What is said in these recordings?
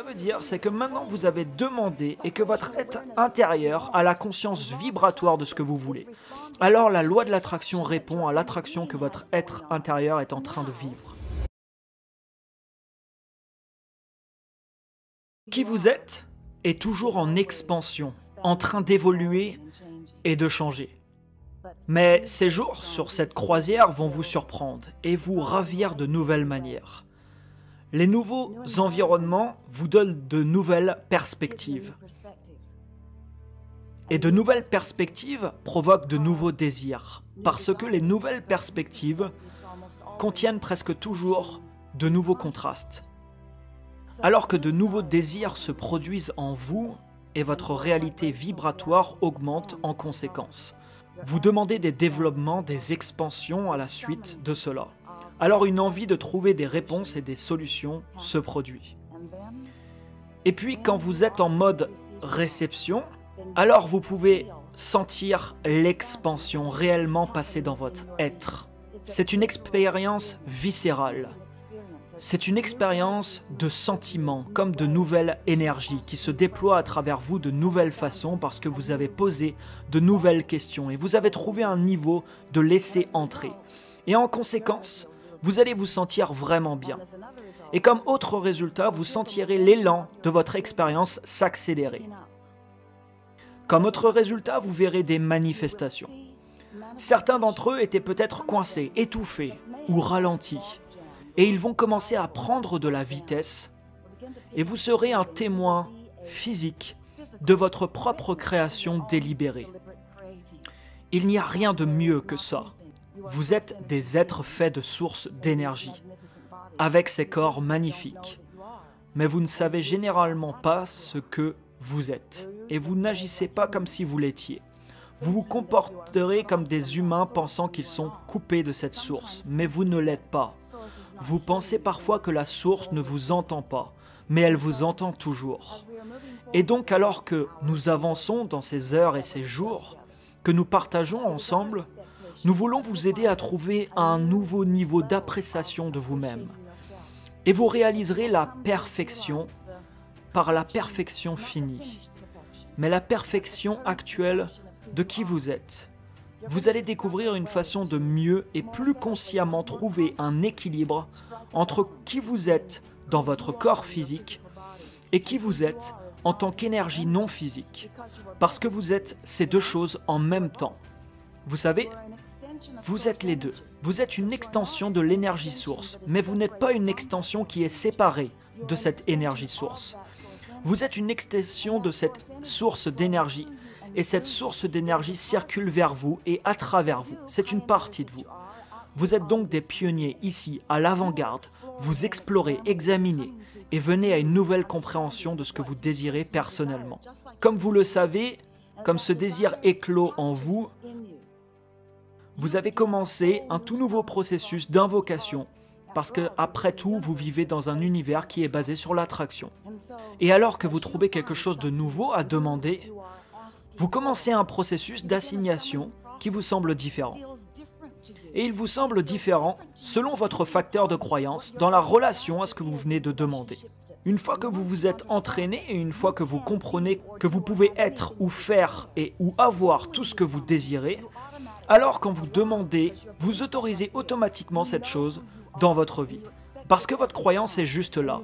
veut dire, c'est que maintenant vous avez demandé et que votre être intérieur a la conscience vibratoire de ce que vous voulez. Alors la loi de l'attraction répond à l'attraction que votre être intérieur est en train de vivre. Qui vous êtes est toujours en expansion, en train d'évoluer et de changer. Mais ces jours sur cette croisière vont vous surprendre et vous ravir de nouvelles manières. Les nouveaux environnements vous donnent de nouvelles perspectives. Et de nouvelles perspectives provoquent de nouveaux désirs, parce que les nouvelles perspectives contiennent presque toujours de nouveaux contrastes. Alors que de nouveaux désirs se produisent en vous et votre réalité vibratoire augmente en conséquence. Vous demandez des développements, des expansions à la suite de cela. Alors une envie de trouver des réponses et des solutions se produit. Et puis quand vous êtes en mode réception, alors vous pouvez sentir l'expansion réellement passer dans votre être. C'est une expérience viscérale. C'est une expérience de sentiments, comme de nouvelles énergies qui se déploient à travers vous de nouvelles façons parce que vous avez posé de nouvelles questions et vous avez trouvé un niveau de laisser entrer. Et en conséquence, vous allez vous sentir vraiment bien. Et comme autre résultat, vous sentirez l'élan de votre expérience s'accélérer. Comme autre résultat, vous verrez des manifestations. Certains d'entre eux étaient peut-être coincés, étouffés ou ralentis. Et ils vont commencer à prendre de la vitesse et vous serez un témoin physique de votre propre création délibérée. Il n'y a rien de mieux que ça. Vous êtes des êtres faits de sources d'énergie, avec ces corps magnifiques. Mais vous ne savez généralement pas ce que vous êtes et vous n'agissez pas comme si vous l'étiez. Vous vous comporterez comme des humains pensant qu'ils sont coupés de cette source, mais vous ne l'êtes pas. Vous pensez parfois que la source ne vous entend pas, mais elle vous entend toujours. Et donc alors que nous avançons dans ces heures et ces jours, que nous partageons ensemble, nous voulons vous aider à trouver un nouveau niveau d'appréciation de vous-même. Et vous réaliserez la perfection par la perfection finie, mais la perfection actuelle de qui vous êtes. Vous allez découvrir une façon de mieux et plus consciemment trouver un équilibre entre qui vous êtes dans votre corps physique et qui vous êtes en tant qu'énergie non physique, parce que vous êtes ces deux choses en même temps. Vous savez, vous êtes les deux. Vous êtes une extension de l'énergie source, mais vous n'êtes pas une extension qui est séparée de cette énergie source. Vous êtes une extension de cette source d'énergie, et cette source d'énergie circule vers vous et à travers vous. C'est une partie de vous. Vous êtes donc des pionniers ici, à l'avant-garde. Vous explorez, examinez et venez à une nouvelle compréhension de ce que vous désirez personnellement. Comme vous le savez, comme ce désir éclot en vous, vous avez commencé un tout nouveau processus d'invocation parce que, après tout, vous vivez dans un univers qui est basé sur l'attraction. Et alors que vous trouvez quelque chose de nouveau à demander, vous commencez un processus d'assignation qui vous semble différent. Et il vous semble différent selon votre facteur de croyance dans la relation à ce que vous venez de demander. Une fois que vous vous êtes entraîné et une fois que vous comprenez que vous pouvez être ou faire et ou avoir tout ce que vous désirez, alors quand vous demandez, vous autorisez automatiquement cette chose dans votre vie. Parce que votre croyance est juste là.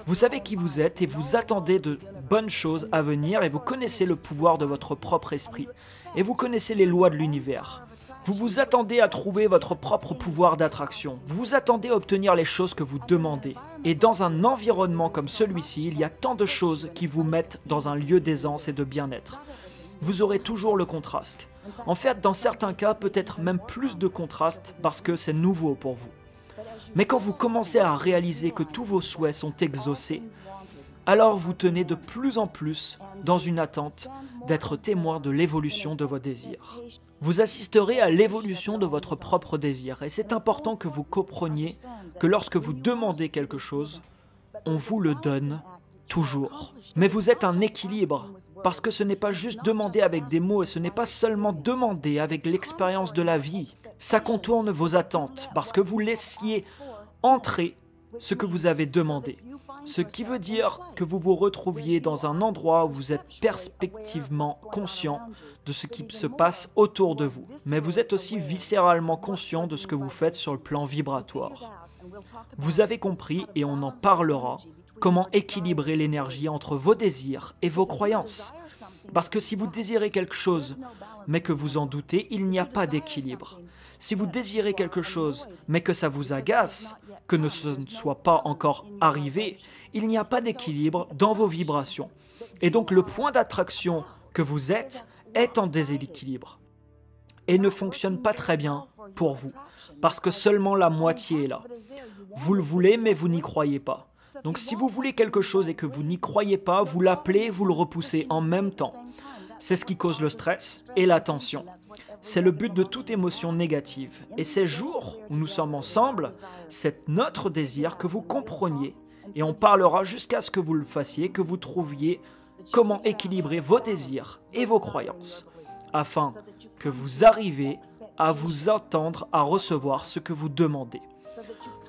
Vous savez qui vous êtes et vous attendez de bonnes choses à venir et vous connaissez le pouvoir de votre propre esprit et vous connaissez les lois de l'univers. Vous vous attendez à trouver votre propre pouvoir d'attraction. Vous vous attendez à obtenir les choses que vous demandez. Et dans un environnement comme celui-ci, il y a tant de choses qui vous mettent dans un lieu d'aisance et de bien-être. Vous aurez toujours le contraste. En fait, dans certains cas, peut-être même plus de contraste parce que c'est nouveau pour vous. Mais quand vous commencez à réaliser que tous vos souhaits sont exaucés, alors vous tenez de plus en plus dans une attente d'être témoin de l'évolution de vos désirs. Vous assisterez à l'évolution de votre propre désir et c'est important que vous compreniez que lorsque vous demandez quelque chose, on vous le donne toujours. Mais vous êtes un équilibre parce que ce n'est pas juste demander avec des mots et ce n'est pas seulement demander avec l'expérience de la vie. Ça contourne vos attentes parce que vous laissiez entrer ce que vous avez demandé. Ce qui veut dire que vous vous retrouviez dans un endroit où vous êtes perspectivement conscient de ce qui se passe autour de vous. Mais vous êtes aussi viscéralement conscient de ce que vous faites sur le plan vibratoire. Vous avez compris, et on en parlera, comment équilibrer l'énergie entre vos désirs et vos croyances. Parce que si vous désirez quelque chose, mais que vous en doutez, il n'y a pas d'équilibre. Si vous désirez quelque chose, mais que ça vous agace, que ce ne soit pas encore arrivé, il n'y a pas d'équilibre dans vos vibrations. Et donc le point d'attraction que vous êtes est en déséquilibre et ne fonctionne pas très bien pour vous, parce que seulement la moitié est là. Vous le voulez, mais vous n'y croyez pas. Donc si vous voulez quelque chose et que vous n'y croyez pas, vous l'appelez, vous le repoussez en même temps. C'est ce qui cause le stress et la tension. C'est le but de toute émotion négative. Et ces jours où nous sommes ensemble, c'est notre désir que vous compreniez. Et on parlera jusqu'à ce que vous le fassiez, que vous trouviez comment équilibrer vos désirs et vos croyances, afin que vous arriviez à vous attendre à recevoir ce que vous demandez.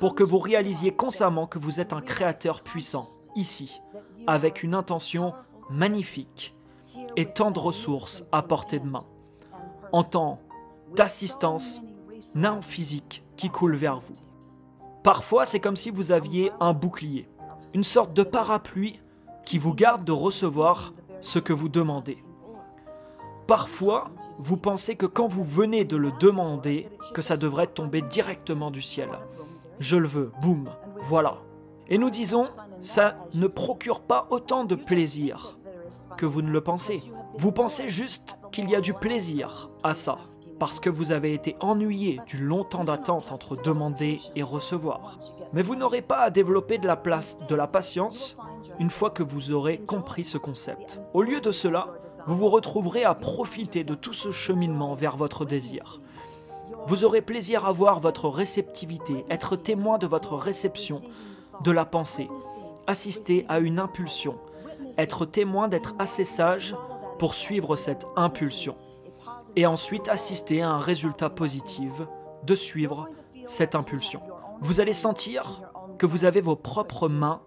Pour que vous réalisiez constamment que vous êtes un créateur puissant, ici, avec une intention magnifique et tant de ressources à portée de main, en temps d'assistance non physique qui coule vers vous. Parfois, c'est comme si vous aviez un bouclier, une sorte de parapluie qui vous garde de recevoir ce que vous demandez. Parfois, vous pensez que quand vous venez de le demander, que ça devrait tomber directement du ciel. Je le veux, boum, voilà. Et nous disons, ça ne procure pas autant de plaisir que vous ne le pensez. Vous pensez juste qu'il y a du plaisir à ça, parce que vous avez été ennuyé du long temps d'attente entre demander et recevoir. Mais vous n'aurez pas à développer de la patience une fois que vous aurez compris ce concept. Au lieu de cela, vous vous retrouverez à profiter de tout ce cheminement vers votre désir. Vous aurez plaisir à voir votre réceptivité, être témoin de votre réception de la pensée, assister à une impulsion, être témoin d'être assez sage pour suivre cette impulsion, et ensuite assister à un résultat positif de suivre cette impulsion. Vous allez sentir que vous avez vos propres mains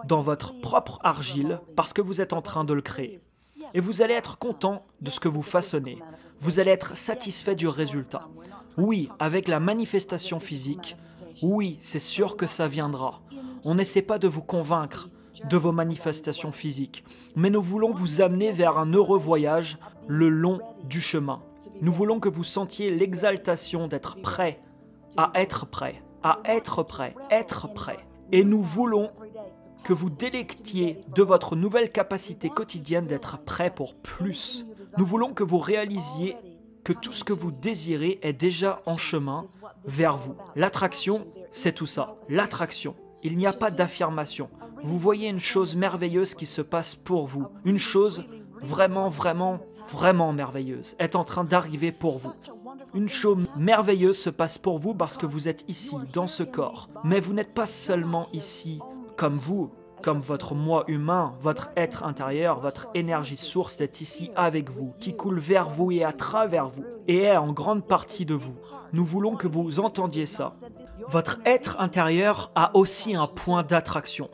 dans votre propre argile parce que vous êtes en train de le créer. Et vous allez être content de ce que vous façonnez. Vous allez être satisfait du résultat. Oui, avec la manifestation physique, oui, c'est sûr que ça viendra. On n'essaie pas de vous convaincre de vos manifestations physiques, mais nous voulons vous amener vers un heureux voyage le long du chemin. Nous voulons que vous sentiez l'exaltation d'être prêt, à être prêt, à être prêt, être prêt. Et nous voulons que vous délectiez de votre nouvelle capacité quotidienne d'être prêt pour plus. Nous voulons que vous réalisiez que tout ce que vous désirez est déjà en chemin vers vous. L'attraction, c'est tout ça, l'attraction. Il n'y a pas d'affirmation. Vous voyez une chose merveilleuse qui se passe pour vous. Une chose vraiment, vraiment, vraiment merveilleuse est en train d'arriver pour vous. Une chose merveilleuse se passe pour vous parce que vous êtes ici, dans ce corps. Mais vous n'êtes pas seulement ici comme vous, comme votre moi humain, votre être intérieur, votre énergie source est ici avec vous, qui coule vers vous et à travers vous, et est en grande partie de vous. Nous voulons que vous entendiez ça. Votre être intérieur a aussi un point d'attraction.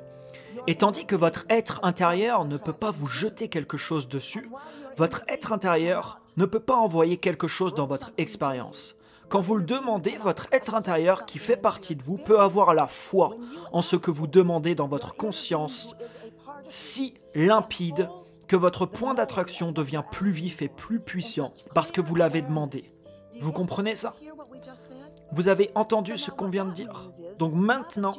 Et tandis que votre être intérieur ne peut pas vous jeter quelque chose dessus, votre être intérieur ne peut pas envoyer quelque chose dans votre expérience. Quand vous le demandez, votre être intérieur qui fait partie de vous peut avoir la foi en ce que vous demandez dans votre conscience si limpide que votre point d'attraction devient plus vif et plus puissant parce que vous l'avez demandé. Vous comprenez ça? Vous avez entendu ce qu'on vient de dire? Donc maintenant,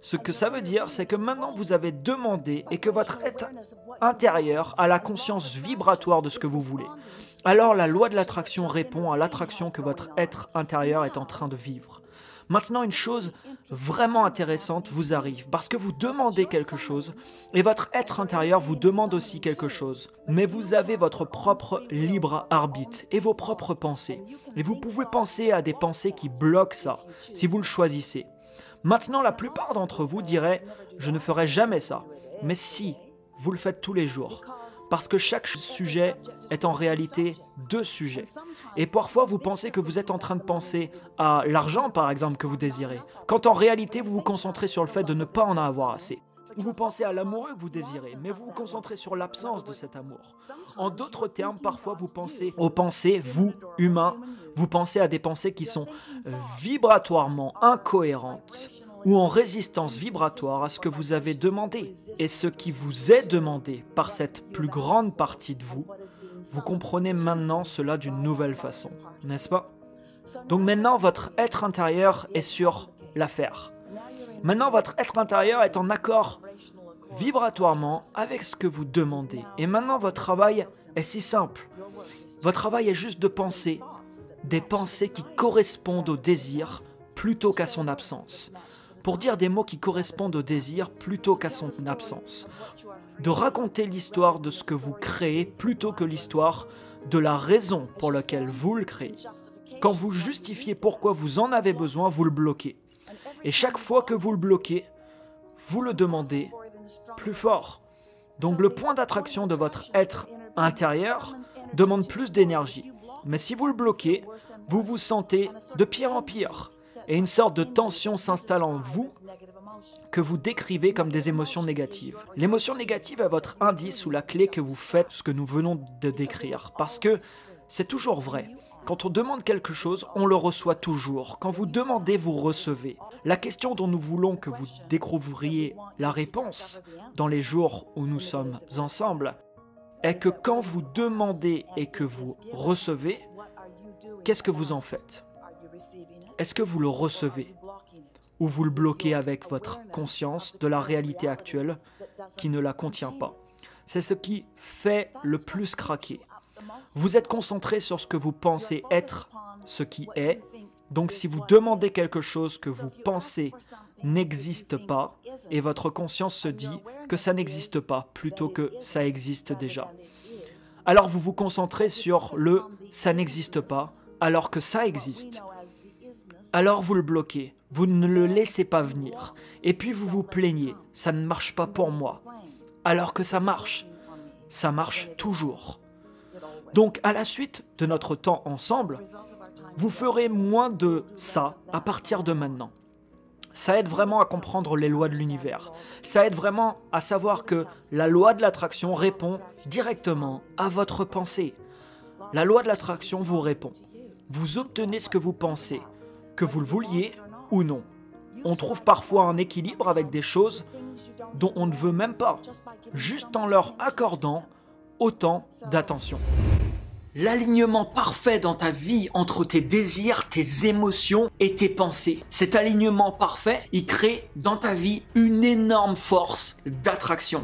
ce que ça veut dire, c'est que maintenant vous avez demandé et que votre être intérieur a la conscience vibratoire de ce que vous voulez. Alors la loi de l'attraction répond à l'attraction que votre être intérieur est en train de vivre. Maintenant, une chose vraiment intéressante vous arrive, parce que vous demandez quelque chose, et votre être intérieur vous demande aussi quelque chose. Mais vous avez votre propre libre arbitre et vos propres pensées. Et vous pouvez penser à des pensées qui bloquent ça, si vous le choisissez. Maintenant, la plupart d'entre vous diraient « je ne ferai jamais ça ». Mais si, vous le faites tous les jours. Parce que chaque sujet est en réalité deux sujets. Et parfois, vous pensez que vous êtes en train de penser à l'argent, par exemple, que vous désirez, quand en réalité, vous vous concentrez sur le fait de ne pas en avoir assez. Vous pensez à l'amoureux que vous désirez, mais vous vous concentrez sur l'absence de cet amour. En d'autres termes, parfois vous pensez aux pensées, vous, humains, vous pensez à des pensées qui sont vibratoirement incohérentes ou en résistance vibratoire à ce que vous avez demandé. Et ce qui vous est demandé par cette plus grande partie de vous, vous comprenez maintenant cela d'une nouvelle façon, n'est-ce pas? Donc maintenant, votre être intérieur est sur l'affaire. Maintenant, votre être intérieur est en accord vibratoirement avec ce que vous demandez. Et maintenant, votre travail est si simple. Votre travail est juste de penser des pensées qui correspondent au désir plutôt qu'à son absence. Pour dire des mots qui correspondent au désir plutôt qu'à son absence. De raconter l'histoire de ce que vous créez plutôt que l'histoire de la raison pour laquelle vous le créez. Quand vous justifiez pourquoi vous en avez besoin, vous le bloquez. Et chaque fois que vous le bloquez, vous le demandez plus fort. Donc le point d'attraction de votre être intérieur demande plus d'énergie. Mais si vous le bloquez, vous vous sentez de pire en pire. Et une sorte de tension s'installe en vous que vous décrivez comme des émotions négatives. L'émotion négative est votre indice ou la clé que vous faites ce que nous venons de décrire. Parce que c'est toujours vrai. Quand on demande quelque chose, on le reçoit toujours. Quand vous demandez, vous recevez. La question dont nous voulons que vous découvriez la réponse dans les jours où nous sommes ensemble est que quand vous demandez et que vous recevez, qu'est-ce que vous en faites? Est-ce que vous le recevez? Ou vous le bloquez avec votre conscience de la réalité actuelle qui ne la contient pas? C'est ce qui fait le plus craquer. Vous êtes concentré sur ce que vous pensez être ce qui est. Donc si vous demandez quelque chose que vous pensez n'existe pas, et votre conscience se dit que ça n'existe pas plutôt que ça existe déjà. Alors vous vous concentrez sur le « ça n'existe pas » alors que ça existe. Alors vous le bloquez, vous ne le laissez pas venir. Et puis vous vous plaignez « ça ne marche pas pour moi » alors que ça marche. Ça marche toujours. Donc, à la suite de notre temps ensemble, vous ferez moins de ça à partir de maintenant. Ça aide vraiment à comprendre les lois de l'univers. Ça aide vraiment à savoir que la loi de l'attraction répond directement à votre pensée. La loi de l'attraction vous répond. Vous obtenez ce que vous pensez, que vous le vouliez ou non. On trouve parfois un équilibre avec des choses dont on ne veut même pas, juste en leur accordant autant d'attention. L'alignement parfait dans ta vie entre tes désirs, tes émotions et tes pensées. Cet alignement parfait, il crée dans ta vie une énorme force d'attraction.